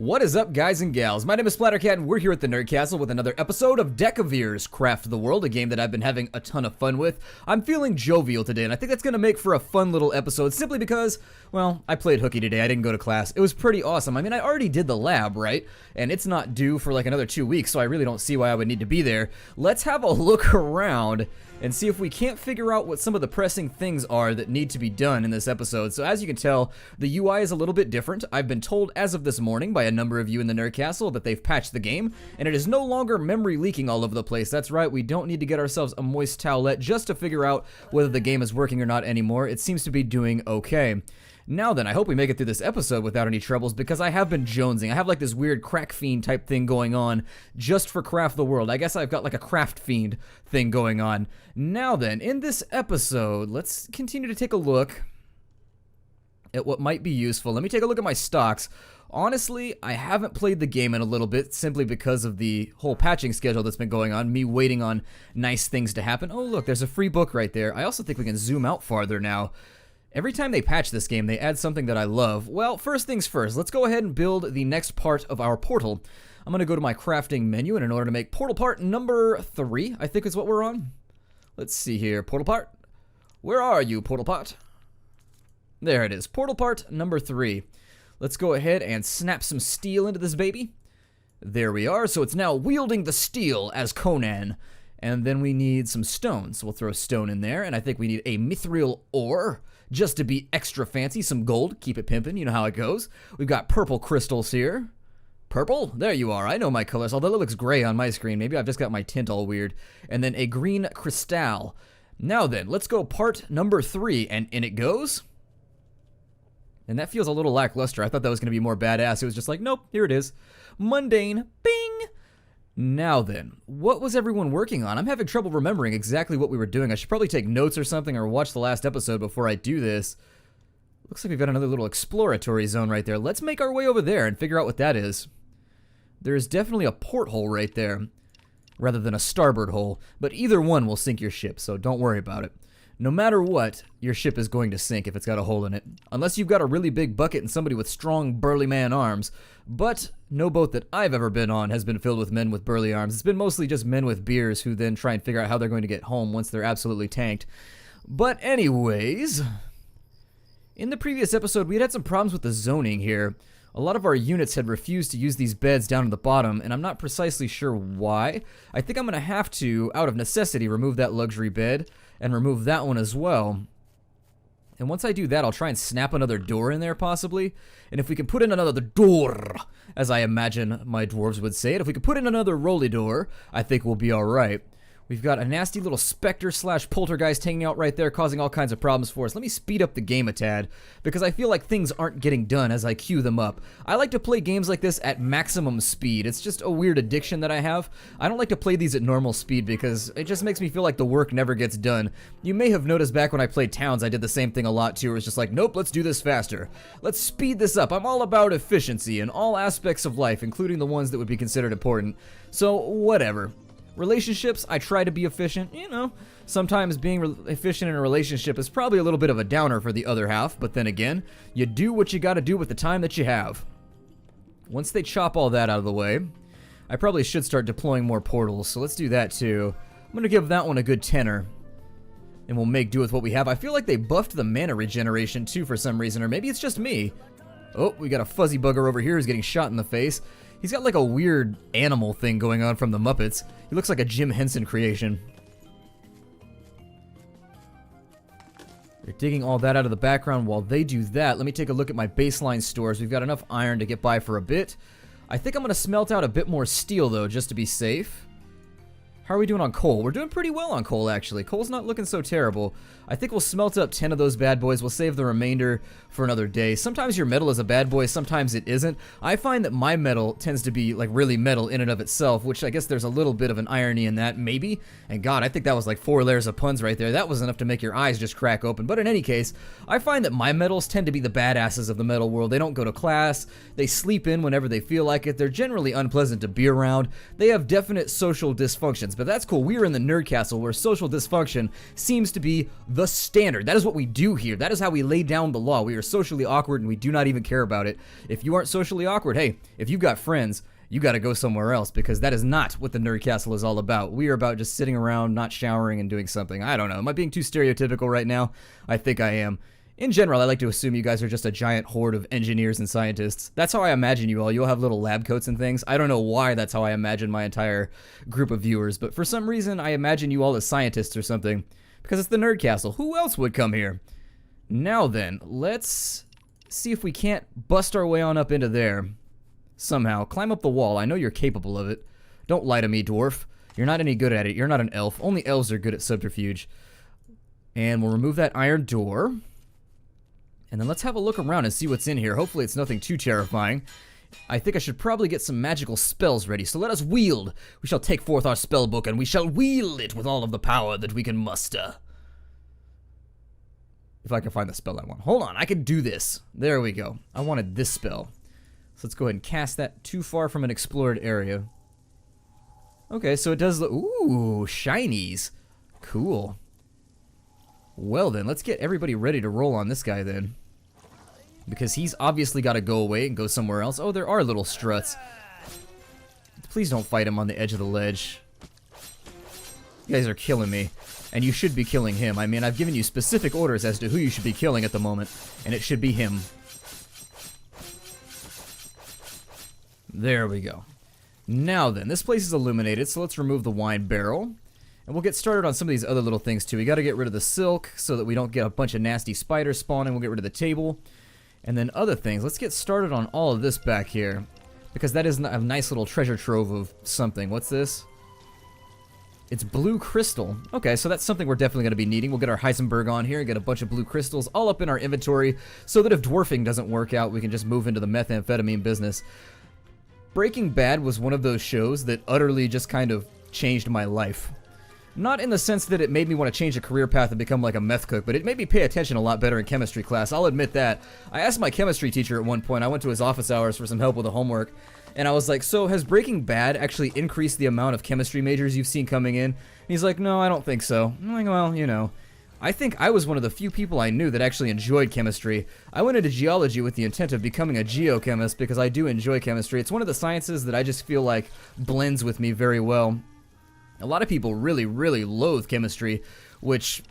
What is up, guys and gals? My name is Splattercat, and we're here at the Nerd Castle with another episode of Decavir's Craft the World, a game that I've been having a ton of fun with. I'm feeling jovial today, and I think that's going to make for a fun little episode, simply because, well, I played hooky today. I didn't go to class. It was pretty awesome. I mean, I already did the lab, right? And it's not due for like another 2 weeks, so I really don't see why I would need to be there. Let's have a look around and see if we can't figure out what some of the pressing things are that need to be done in this episode. So as you can tell, the UI is a little bit different. I've been told as of this morning by a number of you in the Nerd Castle that they've patched the game, and it is no longer memory leaking all over the place. That's right, we don't need to get ourselves a moist towelette just to figure out whether the game is working or not anymore. It seems to be doing okay. Now then, I hope we make it through this episode without any troubles, because I have been jonesing. I have like this weird crack fiend type thing going on just for Craft the World. I guess I've got like a craft fiend thing going on. Now then, in this episode, let's continue to take a look at what might be useful. Let me take a look at my stocks. Honestly, I haven't played the game in a little bit simply because of the whole patching schedule that's been going on, me waiting on nice things to happen. Oh look, there's a free book right there. I also think we can zoom out farther now. Every time they patch this game, they add something that I love. Well, first things first, let's go ahead and build the next part of our portal. I'm going to go to my crafting menu, and in order to make portal part number 3, I think is what we're on. Let's see here, portal part. Where are you, portal part? There it is, portal part number 3. Let's go ahead and snap some steel into this baby. There we are, so it's now wielding the steel as Conan. And then we need some stones. We'll throw stone in there, and I think we need a mithril ore. Just to be extra fancy, some gold, keep it pimpin', you know how it goes. We've got purple crystals here. Purple? There you are, I know my colors, although it looks gray on my screen. Maybe I've just got my tint all weird. And then a green crystal. Now then, let's go part number 3, and in it goes. And that feels a little lackluster. I thought that was going to be more badass. It was just like, nope, here it is. Mundane, bing! Now then, what was everyone working on? I'm having trouble remembering exactly what we were doing. I should probably take notes or something or watch the last episode before I do this. Looks like we've got another little exploratory zone right there. Let's make our way over there and figure out what that is. There's definitely a porthole right there, rather than a starboard hole, but either one will sink your ship, so don't worry about it. No matter what, your ship is going to sink if it's got a hole in it. Unless you've got a really big bucket and somebody with strong, burly man arms. But no boat that I've ever been on has been filled with men with burly arms. It's been mostly just men with beers who then try and figure out how they're going to get home once they're absolutely tanked. But anyways, in the previous episode, we had some problems with the zoning here. A lot of our units had refused to use these beds down at the bottom, and I'm not precisely sure why. I think I'm going to have to, out of necessity, remove that luxury bed and remove that one as well. And once I do that, I'll try and snap another door in there, possibly. And if we can put in another door, as I imagine my dwarves would say it, if we could put in another rolly door, I think we'll be alright. We've got a nasty little specter slash poltergeist hanging out right there, causing all kinds of problems for us. Let me speed up the game a tad, because I feel like things aren't getting done as I queue them up. I like to play games like this at maximum speed. It's just a weird addiction that I have. I don't like to play these at normal speed because it just makes me feel like the work never gets done. You may have noticed back when I played Towns, I did the same thing a lot too. It was just like, nope, let's do this faster. Let's speed this up. I'm all about efficiency in all aspects of life, including the ones that would be considered important. So, whatever. Relationships, I try to be efficient. You know, sometimes being efficient in a relationship is probably a little bit of a downer for the other half, but then again, you do what you gotta do with the time that you have. Once they chop all that out of the way, I probably should start deploying more portals, so let's do that too. I'm gonna give that one a good tenor, and we'll make do with what we have. I feel like they buffed the mana regeneration too for some reason, or maybe it's just me. Oh, we got a fuzzy bugger over here who's getting shot in the face. He's got like a weird animal thing going on from the Muppets. He looks like a Jim Henson creation. They're digging all that out of the background. While they do that, let me take a look at my baseline stores. We've got enough iron to get by for a bit. I think I'm going to smelt out a bit more steel though, just to be safe. How are we doing on coal? We're doing pretty well on coal, actually. Coal's not looking so terrible. I think we'll smelt up 10 of those bad boys. We'll save the remainder for another day. Sometimes your metal is a bad boy, sometimes it isn't. I find that my metal tends to be like really metal in and of itself, which I guess there's a little bit of an irony in that, maybe. And God, I think that was like 4 layers of puns right there. That was enough to make your eyes just crack open. But in any case, I find that my metals tend to be the badasses of the metal world. They don't go to class. They sleep in whenever they feel like it. They're generally unpleasant to be around. They have definite social dysfunctions. kids, but that's cool. We are in the Nerd Castle where social dysfunction seems to be the standard. That is what we do here. That is how we lay down the law. We are socially awkward and we do not even care about it. If you aren't socially awkward, hey, if you've got friends, you gotta go somewhere else, because that is not what the Nerd Castle is all about. We are about just sitting around, not showering, and doing something. I don't know. Am I being too stereotypical right now? I think I am. In general, I like to assume you guys are just a giant horde of engineers and scientists. That's how I imagine you all. You'll have little lab coats and things. I don't know why that's how I imagine my entire group of viewers, but for some reason, I imagine you all as scientists or something, because it's the Nerd Castle. Who else would come here? Now then, let's see if we can't bust our way on up into there. Somehow. Climb up the wall. I know you're capable of it. Don't lie to me, dwarf. You're not any good at it. You're not an elf. Only elves are good at subterfuge. And we'll remove that iron door. And then let's have a look around and see what's in here. Hopefully it's nothing too terrifying. I think I should probably get some magical spells ready, so let us wield. We shall take forth our spell book, and we shall wield it with all of the power that we can muster. If I can find the spell I want. Hold on, I can do this. There we go. I wanted this spell. So let's go ahead and cast that too far from an explored area. Okay, so it does look... Ooh, shinies. Cool. Well then, let's get everybody ready to roll on this guy then. Because he's obviously got to go away and go somewhere else. Oh, there are little struts. Please don't fight him on the edge of the ledge. You guys are killing me. And you should be killing him. I mean, I've given you specific orders as to who you should be killing at the moment. And it should be him. There we go. Now then, this place is illuminated, so let's remove the wine barrel. And we'll get started on some of these other little things too. We got to get rid of the silk so that we don't get a bunch of nasty spiders spawning. We'll get rid of the table. And then other things. Let's get started on all of this back here, because that is a nice little treasure trove of something. What's this? It's blue crystal. Okay, so that's something we're definitely going to be needing. We'll get our Heisenberg on here and get a bunch of blue crystals all up in our inventory so that if dwarfing doesn't work out, we can just move into the methamphetamine business. Breaking Bad was one of those shows that utterly just kind of changed my life. Not in the sense that it made me want to change a career path and become like a meth cook, but it made me pay attention a lot better in chemistry class. I'll admit that. I asked my chemistry teacher at one point, I went to his office hours for some help with the homework, and I was like, so has Breaking Bad actually increased the amount of chemistry majors you've seen coming in? And he's like, no, I don't think so. I'm like, well, you know. I think I was one of the few people I knew that actually enjoyed chemistry. I went into geology with the intent of becoming a geochemist because I do enjoy chemistry. It's one of the sciences that I just feel like blends with me very well. A lot of people really, really loathe chemistry, which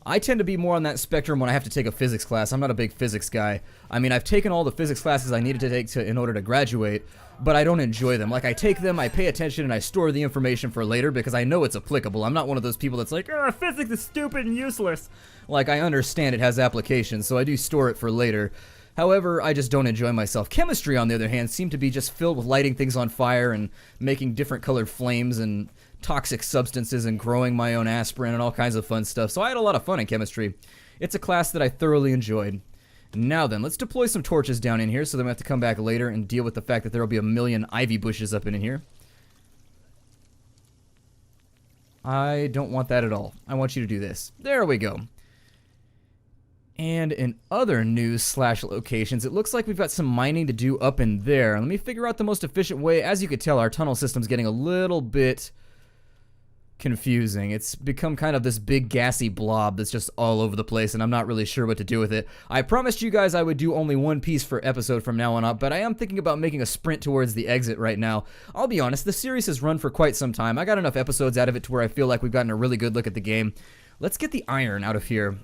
I tend to be more on that spectrum when I have to take a physics class. I'm not a big physics guy. I mean, I've taken all the physics classes I needed to take in order to graduate, but I don't enjoy them. Like, I take them, I pay attention, and I store the information for later because I know it's applicable. I'm not one of those people that's like, physics is stupid and useless. Like, I understand it has applications, so I do store it for later. However, I just don't enjoy myself. Chemistry, on the other hand, seemed to be just filled with lighting things on fire and making different colored flames and toxic substances and growing my own aspirin and all kinds of fun stuff. So I had a lot of fun in chemistry. It's a class that I thoroughly enjoyed. Now then, let's deploy some torches down in here so that we have to come back later and deal with the fact that there will be a million ivy bushes up in here. I don't want that at all. I want you to do this. There we go. And in other news / locations, it looks like we've got some mining to do up in there. Let me figure out the most efficient way. As you can tell, our tunnel system's getting a little bit confusing. It's become kind of this big gassy blob that's just all over the place, and I'm not really sure what to do with it. I promised you guys I would do only one piece per episode from now on up, but I am thinking about making a sprint towards the exit right now. I'll be honest, the series has run for quite some time. I got enough episodes out of it to where I feel like we've gotten a really good look at the game. Let's get the iron out of here.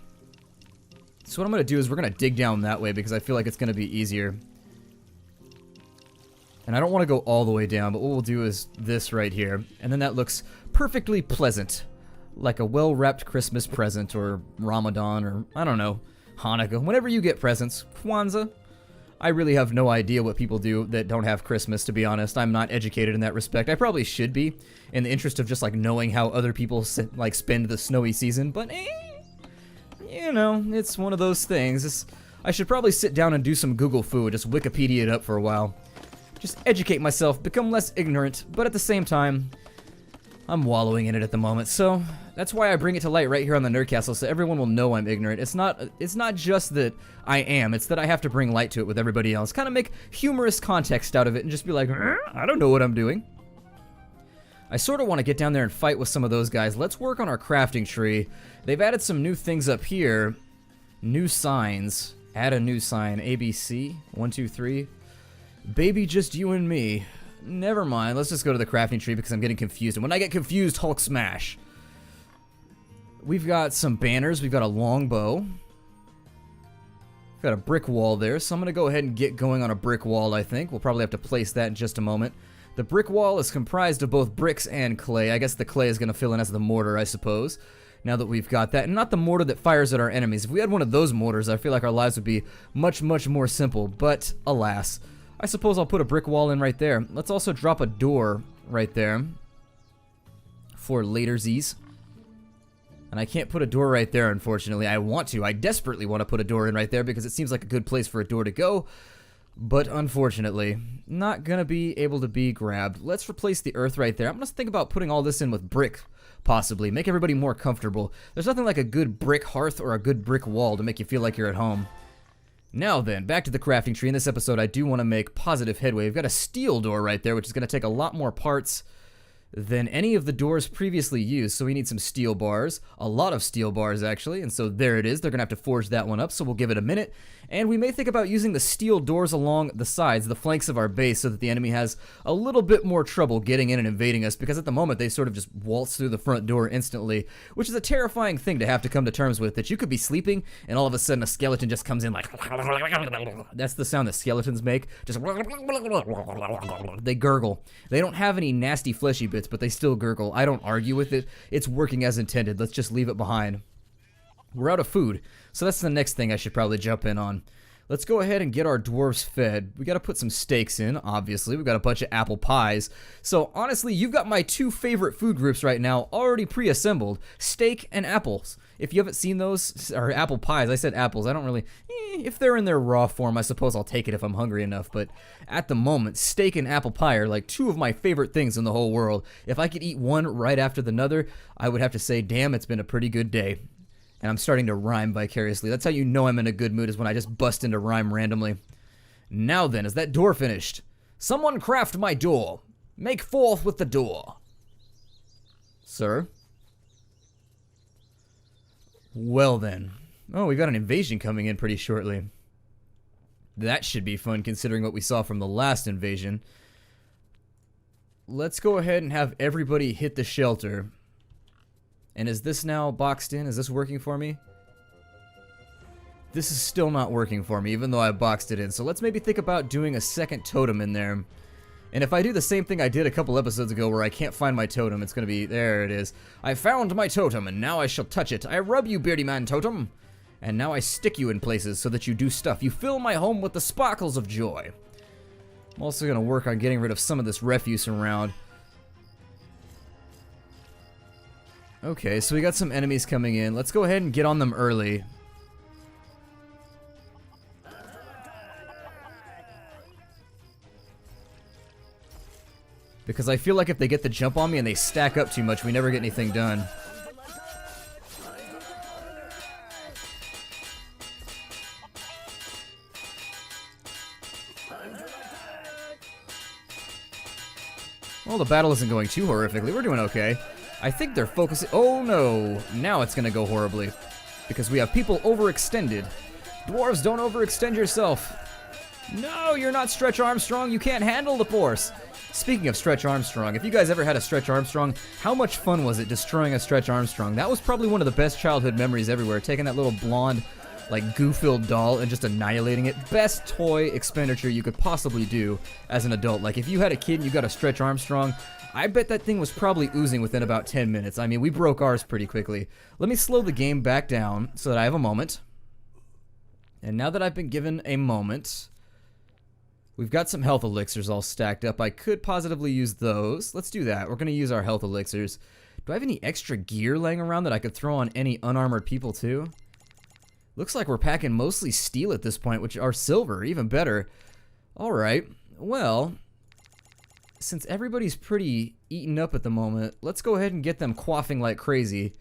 So what I'm going to do is we're going to dig down that way because I feel like it's going to be easier. And I don't want to go all the way down, but what we'll do is this right here. And then that looks perfectly pleasant. Like a well-wrapped Christmas present, or Ramadan, or I don't know, Hanukkah. Whenever you get presents, Kwanzaa. I really have no idea what people do that don't have Christmas, to be honest. I'm not educated in that respect. I probably should be, in the interest of just like knowing how other people like spend the snowy season, but you know, it's one of those things. I should probably sit down and do some Google food, just Wikipedia it up for a while. Just educate myself, become less ignorant, but at the same time, I'm wallowing in it at the moment. So that's why I bring it to light right here on the Nerd Castle, so everyone will know I'm ignorant. It's not just that I am, it's that I have to bring light to it with everybody else. Kind of make humorous context out of it and just be like, I don't know what I'm doing. I sort of want to get down there and fight with some of those guys. Let's work on our crafting tree. They've added some new things up here. New signs. Add a new sign. ABC. 1, 2, 3. Baby, just you and me. Never mind. Let's just go to the crafting tree because I'm getting confused. And when I get confused, Hulk smash. We've got some banners. We've got a longbow. We've got a brick wall there. So I'm going to go ahead and get going on a brick wall, I think. We'll probably have to place that in just a moment. The brick wall is comprised of both bricks and clay. I guess the clay is going to fill in as the mortar, I suppose, now that we've got that. And not the mortar that fires at our enemies. If we had one of those mortars, I feel like our lives would be much, much more simple. But, alas, I suppose I'll put a brick wall in right there. Let's also drop a door right there for latersies. And I can't put a door right there, unfortunately. I want to. I desperately want to put a door in right there because it seems like a good place for a door to go. But unfortunately, not gonna be able to be grabbed. Let's replace the earth right there. I'm gonna think about putting all this in with brick, possibly. Make everybody more comfortable. There's nothing like a good brick hearth or a good brick wall to make you feel like you're at home. Now then, back to the crafting tree. In this episode, I do want to make positive headway. We've got a steel door right there, which is gonna take a lot more parts than any of the doors previously used. So we need some steel bars, a lot of steel bars actually, and so there it is. They're gonna have to forge that one up, so we'll give it a minute. And we may think about using the steel doors along the sides, the flanks of our base, so that the enemy has a little bit more trouble getting in and invading us, because at the moment they sort of just waltz through the front door instantly, which is a terrifying thing to have to come to terms with, that you could be sleeping and all of a sudden a skeleton just comes in like, that's the sound that skeletons make, just they gurgle. They don't have any nasty fleshy bits, but they still gurgle. I don't argue with it. It's working as intended. Let's just leave it behind. We're out of food, so that's the next thing I should probably jump in on. Let's go ahead and get our dwarves fed. We got to put some steaks in, obviously. We've got a bunch of apple pies. So honestly, you've got my two favorite food groups right now already pre-assembled. Steak and apples. If you haven't seen those, or apple pies, I said apples. I don't really, if they're in their raw form, I suppose I'll take it if I'm hungry enough. But at the moment, steak and apple pie are like two of my favorite things in the whole world. If I could eat one right after the other, I would have to say, damn, it's been a pretty good day. And I'm starting to rhyme vicariously. That's how you know I'm in a good mood, is when I just bust into rhyme randomly. Now then, is that door finished? Someone craft my door. Make forth with the door. Sir? Well then. Oh, we got an invasion coming in pretty shortly. That should be fun considering what we saw from the last invasion. Let's go ahead and have everybody hit the shelter. And is this now boxed in? Is this working for me? This is still not working for me, even though I boxed it in. So let's maybe think about doing a second totem in there. And if I do the same thing I did a couple episodes ago where I can't find my totem, it's going to be, there it is. I found my totem, and now I shall touch it. I rub you, beardy man totem. And now I stick you in places so that you do stuff. You fill my home with the sparkles of joy. I'm also going to work on getting rid of some of this refuse around. Okay, so we got some enemies coming in. Let's go ahead and get on them early. Because I feel like if they get the jump on me and they stack up too much, we never get anything done. Well, the battle isn't going too horrifically. We're doing okay. I think they're focusing. Oh no, now it's gonna go horribly. Because we have people overextended. Dwarves, don't overextend yourself. No, you're not Stretch Armstrong. You can't handle the force. Speaking of Stretch Armstrong, if you guys ever had a Stretch Armstrong, how much fun was it destroying a Stretch Armstrong? That was probably one of the best childhood memories everywhere. Taking that little blonde, like, goo-filled doll and just annihilating it. Best toy expenditure you could possibly do as an adult. Like, if you had a kid and you got a Stretch Armstrong, I bet that thing was probably oozing within about 10 minutes. I mean, we broke ours pretty quickly. Let me slow the game back down so that I have a moment. And now that I've been given a moment, we've got some health elixirs all stacked up. I could positively use those. Let's do that. We're going to use our health elixirs. Do I have any extra gear laying around that I could throw on any unarmored people too? Looks like we're packing mostly steel at this point, which are silver, even better. Alright, well, since everybody's pretty eaten up at the moment, let's go ahead and get them quaffing like crazy.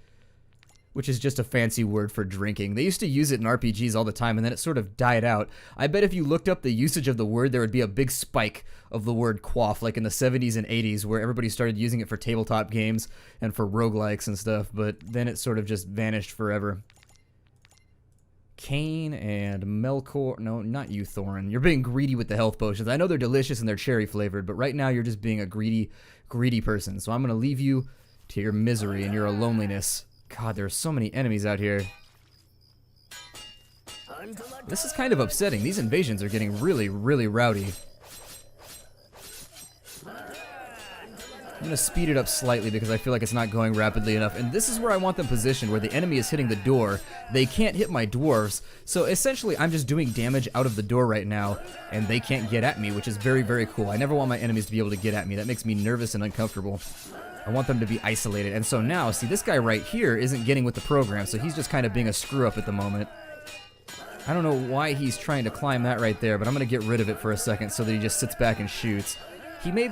which is just a fancy word for drinking. They used to use it in RPGs all the time, and then it sort of died out. I bet if you looked up the usage of the word, there would be a big spike of the word quaff, like in the 70s and 80s, where everybody started using it for tabletop games and for roguelikes and stuff, but then it sort of just vanished forever. Kane and Melkor. No, not you, Thorin. You're being greedy with the health potions. I know they're delicious and they're cherry flavored, but right now you're just being a greedy person. So I'm going to leave you to your misery and your loneliness. God, there are so many enemies out here. This is kind of upsetting. These invasions are getting really, really rowdy. I'm going to speed it up slightly because I feel like it's not going rapidly enough. And this is where I want them positioned, where the enemy is hitting the door. They can't hit my dwarves. So essentially, I'm just doing damage out of the door right now, and they can't get at me, which is very, very cool. I never want my enemies to be able to get at me. That makes me nervous and uncomfortable. I want them to be isolated. And so now, see, this guy right here isn't getting with the program, so he's just kind of being a screw-up at the moment. I don't know why he's trying to climb that right there, but I'm going to get rid of it for a second so that he just sits back and shoots. There may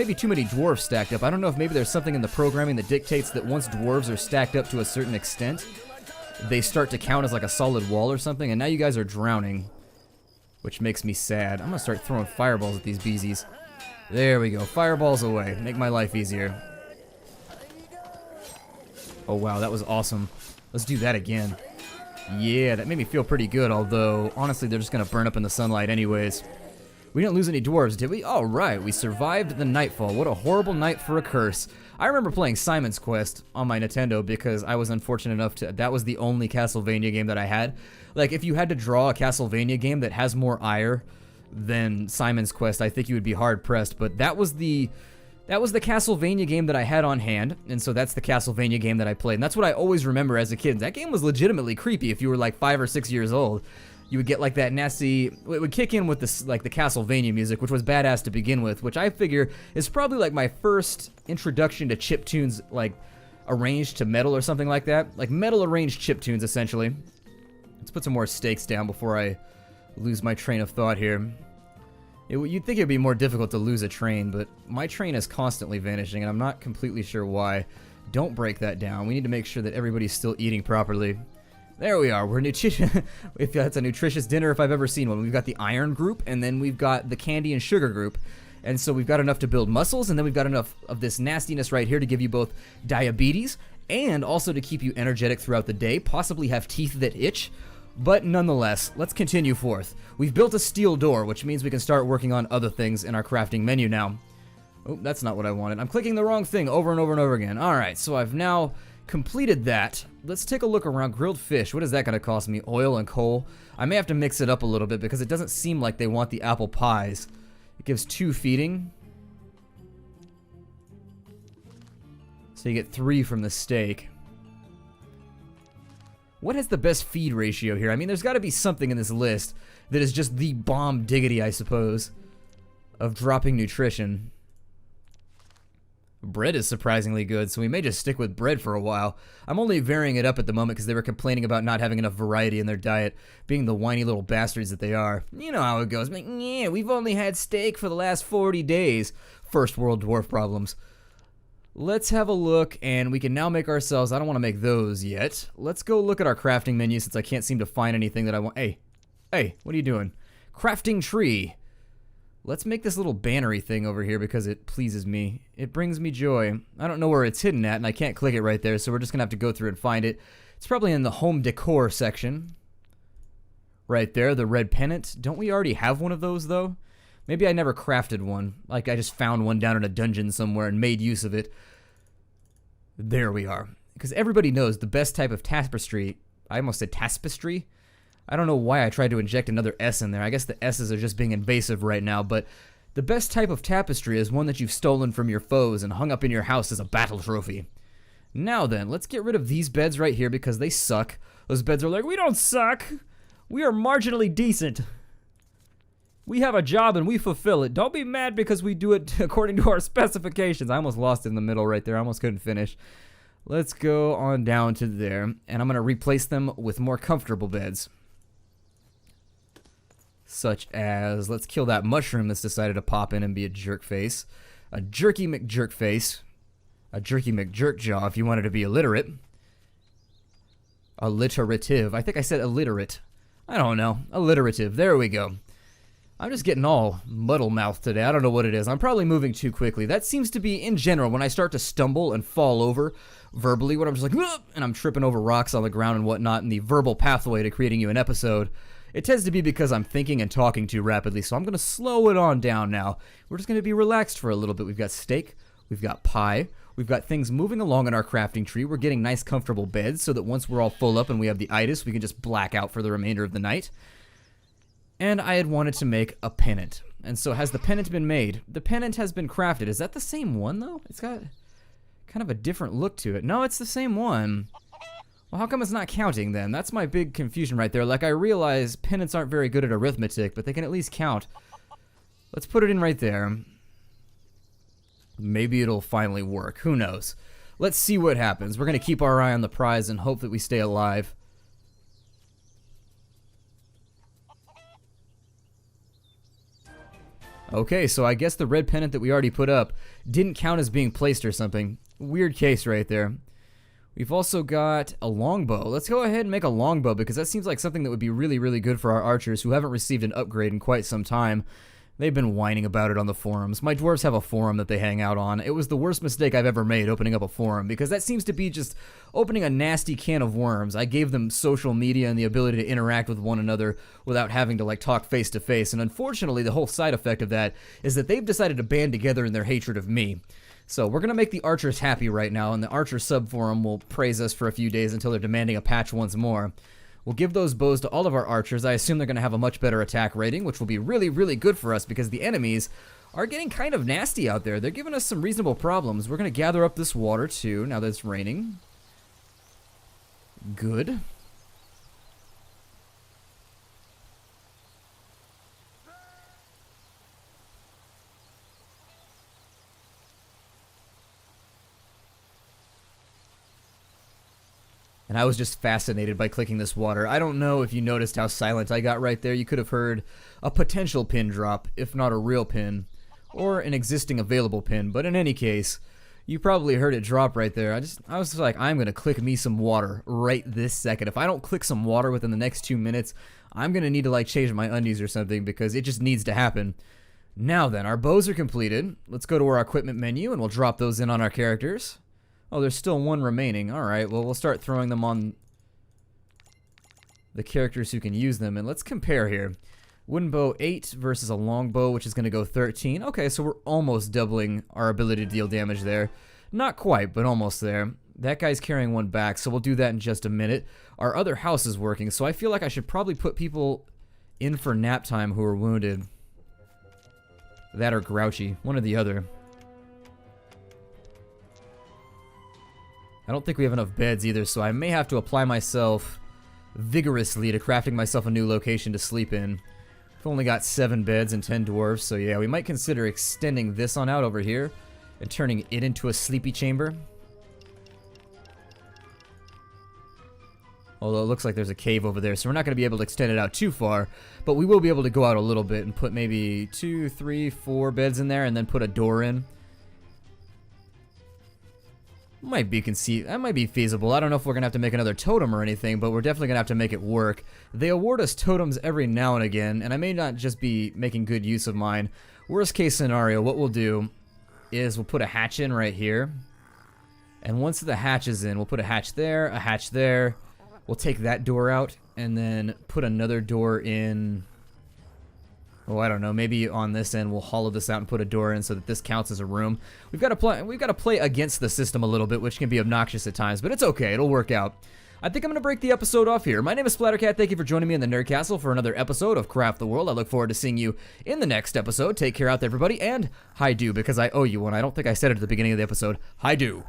be too many dwarves stacked up. I don't know if maybe there's something in the programming that dictates that once dwarves are stacked up to a certain extent, they start to count as like a solid wall or something, and now you guys are drowning, which makes me sad. I'm going to start throwing fireballs at these beezies. There we go. Fireballs away. Make my life easier. Oh, wow. That was awesome. Let's do that again. Yeah, that made me feel pretty good, although, honestly, they're just going to burn up in the sunlight anyways. We didn't lose any dwarves, did we? All right, we survived the nightfall. What a horrible night for a curse. I remember playing Simon's Quest on my Nintendo because I was unfortunate enough to... That was the only Castlevania game that I had. Like, if you had to draw a Castlevania game that has more ire than Simon's Quest, I think you would be hard-pressed. But that was the Castlevania game that I had on hand, and so that's the Castlevania game that I played. And that's what I always remember as a kid. That game was legitimately creepy if you were like 5 or 6 years old. You would get like that nasty, it would kick in with this, like the Castlevania music, which was badass to begin with, which I figure is probably like my first introduction to chiptunes, like arranged to metal or something like that. Like metal arranged chiptunes, essentially. Let's put some more stakes down before I lose my train of thought here. You'd think it would be more difficult to lose a train, but my train is constantly vanishing, and I'm not completely sure why. Don't break that down. We need to make sure that everybody's still eating properly. There we are. We're if that's a nutritious dinner if I've ever seen one. We've got the iron group, and then we've got the candy and sugar group. And so we've got enough to build muscles, and then we've got enough of this nastiness right here to give you both diabetes and also to keep you energetic throughout the day, possibly have teeth that itch. But nonetheless, let's continue forth. We've built a steel door, which means we can start working on other things in our crafting menu now. Oh, that's not what I wanted. I'm clicking the wrong thing over and over and over again. Alright, so I've now completed that. Let's take a look around. Grilled fish, what is that going to cost me? Oil and coal? I may have to mix it up a little bit because it doesn't seem like they want the apple pies. It gives 2 feeding. So you get 3 from the steak. What has the best feed ratio here? I mean, there's got to be something in this list that is just the bomb diggity, I suppose, of dropping nutrition. Bread is surprisingly good, so we may just stick with bread for a while. I'm only varying it up at the moment because they were complaining about not having enough variety in their diet, being the whiny little bastards that they are. You know how it goes. Like, yeah, we've only had steak for the last 40 days. First world dwarf problems. Let's have a look, and we can now make ourselves... I don't want to make those yet. Let's go look at our crafting menu since I can't seem to find anything that I want... Hey, what are you doing? Crafting tree. Let's make this little bannery thing over here because it pleases me. It brings me joy. I don't know where it's hidden at, and I can't click it right there, so we're just going to have to go through and find it. It's probably in the home decor section. Right there, the red pennant. Don't we already have one of those, though? Maybe I never crafted one. Like, I just found one down in a dungeon somewhere and made use of it. There we are. Because everybody knows the best type of tapestry... I almost said tapestry? I don't know why I tried to inject another S in there. I guess the S's are just being invasive right now, but the best type of tapestry is one that you've stolen from your foes and hung up in your house as a battle trophy. Now then, let's get rid of these beds right here because they suck. Those beds are like, we don't suck. We are marginally decent. We have a job and we fulfill it. Don't be mad because we do it according to our specifications. I almost lost it in the middle right there. I almost couldn't finish. Let's go on down to there, and I'm going to replace them with more comfortable beds. Such as, let's kill that mushroom that's decided to pop in and be a jerk face. A jerky McJerk face. A jerky McJerk jaw if you wanted to be illiterate. Alliterative. I think I said illiterate. I don't know. Alliterative. There we go. I'm just getting all muddle-mouthed today. I don't know what it is. I'm probably moving too quickly. That seems to be, in general, when I start to stumble and fall over verbally, when I'm just like, "Ugh," and I'm tripping over rocks on the ground and whatnot, in the verbal pathway to creating you an episode, it tends to be because I'm thinking and talking too rapidly, so I'm going to slow it on down now. We're just going to be relaxed for a little bit. We've got steak. We've got pie. We've got things moving along in our crafting tree. We're getting nice, comfortable beds so that once we're all full up and we have the itis, we can just black out for the remainder of the night. And I had wanted to make a pennant. And so has the pennant been made? The pennant has been crafted. Is that the same one, though? It's got kind of a different look to it. No, it's the same one. Well, how come it's not counting, then? That's my big confusion right there. Like, I realize pennants aren't very good at arithmetic, but they can at least count. Let's put it in right there. Maybe it'll finally work. Who knows? Let's see what happens. We're going to keep our eye on the prize and hope that we stay alive. Okay, so I guess the red pennant that we already put up didn't count as being placed or something. Weird case right there. We've also got a longbow. Let's go ahead and make a longbow because that seems like something that would be really, really good for our archers who haven't received an upgrade in quite some time. They've been whining about it on the forums. My dwarves have a forum that they hang out on. It was the worst mistake I've ever made opening up a forum because that seems to be just opening a nasty can of worms. I gave them social media and the ability to interact with one another without having to like talk face to face, and unfortunately the whole side effect of that is that they've decided to band together in their hatred of me. So we're going to make the archers happy right now, and the archer sub-forum will praise us for a few days until they're demanding a patch once more. We'll give those bows to all of our archers. I assume they're going to have a much better attack rating, which will be really, really good for us because the enemies are getting kind of nasty out there. They're giving us some reasonable problems. We're going to gather up this water, too, now that it's raining. Good. And I was just fascinated by clicking this water. I don't know if you noticed how silent I got right there. You could have heard a potential pin drop, if not a real pin, or an existing available pin. But in any case, you probably heard it drop right there. I was just like, I'm going to click me some water right this second. If I don't click some water within the next 2 minutes, I'm going to need to like change my undies or something because it just needs to happen. Now then, our bows are completed. Let's go to our equipment menu and we'll drop those in on our characters. Oh, there's still one remaining. Alright, well, we'll start throwing them on the characters who can use them. And let's compare here. Wooden bow 8 versus a long bow, which is going to go 13. Okay, so we're almost doubling our ability to deal damage there. Not quite, but almost there. That guy's carrying one back, so we'll do that in just a minute. Our other house is working, so I feel like I should probably put people in for nap time who are wounded. That or grouchy. One or the other. I don't think we have enough beds either, so I may have to apply myself vigorously to crafting myself a new location to sleep in. We've only got 7 beds and 10 dwarves, so yeah, we might consider extending this on out over here and turning it into a sleepy chamber. Although it looks like there's a cave over there, so we're not going to be able to extend it out too far, but we will be able to go out a little bit and put maybe 2, 3, 4 beds in there and then put a door in. That might be feasible. I don't know if we're gonna have to make another totem or anything, but we're definitely gonna have to make it work. They award us totems every now and again, and I may not just be making good use of mine. Worst case scenario, what we'll do is we'll put a hatch in right here, and once the hatch is in, we'll put a hatch there. We'll take that door out, and then put another door in. Oh, I don't know. Maybe on this end we'll hollow this out and put a door in so that this counts as a room. We've got to play against the system a little bit, which can be obnoxious at times, but it's okay. It'll work out. I think I'm going to break the episode off here. My name is Splattercat. Thank you for joining me in the Nerd Castle for another episode of Craft the World. I look forward to seeing you in the next episode. Take care out there, everybody, and hi-do, because I owe you one. I don't think I said it at the beginning of the episode. Hi-do.